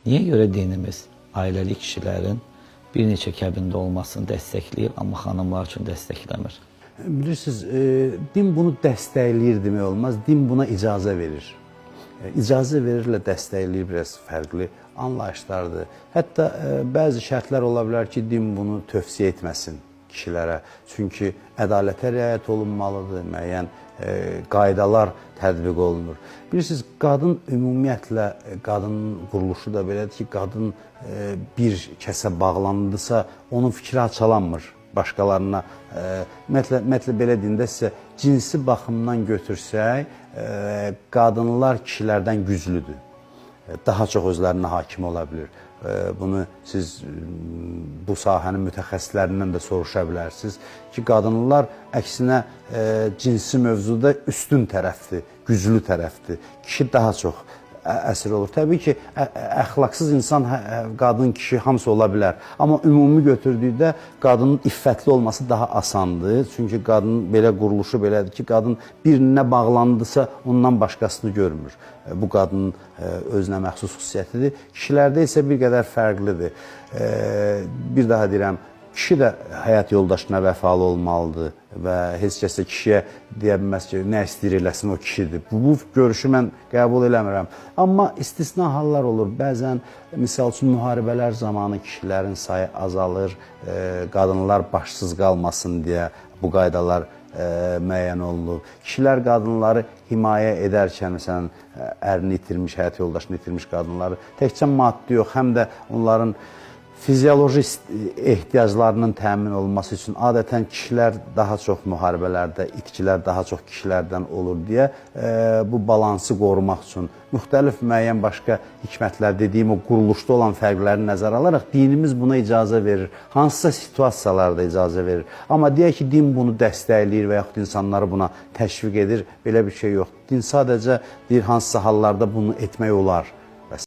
Niyə görə dinimiz ailəli kişilərin bir neçə kəbində olmasını dəstəkləyir, amma xanımlar üçün dəstəkləmir? Bilirsiniz, din bunu dəstəkləyir demək olmaz, din buna icazə verir. İcazə verirlə dəstəkləyir biraz fərqli anlayışlardır. Hətta bəzi şərtlər ola bilər ki, din bunu tövsiyə etməsin kişilərə. Çünki ədalətə riayət olunmalıdır, müəyyən qaydalar tətbiq olunur. Bilirsiniz, qadın ümumiyyətlə, qadının quruluşu da belədir ki, qadın bir kəsə bağlandısa, onun fikri açalanmır başqalarına. Ümumiyyətlə, belə deyində sizə, cinsi baxımdan götürsək, qadınlar kişilərdən güclüdür. Daha çox özlərinə hakim ola bilir. Bunu siz bu sahənin mütəxəssislərindən də soruşa bilərsiniz ki, qadınlar əksinə cinsi mövzuda üstün tərəfdir, güclü tərəfdir. Kişi daha çox əsir olur. Təbii ki, əxlaqsız insan, qadın, kişi hamısı ola bilər. Amma ümumi götürdükdə qadının iffətli olması daha asandır. Çünki qadının belə quruluşu belədir ki, qadın birinə bağlandısa ondan başqasını görmür. Bu qadının özünə məxsus xüsusiyyətidir. Kişilərdə isə bir qədər fərqlidir. Bir daha deyirəm, kişi də həyat yoldaşına vəfalı olmalıdır və heç kəsə kişiyə deyə bilməz ki, nə istəyir eləsin o kişidir. Bu görüşü mən qəbul eləmirəm. Amma istisna hallar olur. Bəzən, misal üçün, müharibələr zamanı kişilərin sayı azalır, qadınlar başsız qalmasın deyə bu qaydalar müəyyən olunur. Kişilər qadınları himayə edərkən, məsələn, ərini itirmiş, həyat yoldaşını itirmiş qadınları təkcə maddi yox, həm də onların fizioloji ehtiyaclarının təmin olunması üçün adətən kişilər daha çox müharibələrdə, itkilər daha çox kişilərdən olur deyə bu balansı qorumaq üçün müxtəlif müəyyən başqa hikmətlər, dediyim o quruluşda olan fərqləri nəzərə alaraq dinimiz buna icazə verir. Hansısa situasiyalarda icazə verir. Amma deyək ki, din bunu dəstəkləyir və yaxud insanları buna təşviq edir, belə bir şey yox. Din sadəcə deyir, hansısa hallarda bunu etmək olar.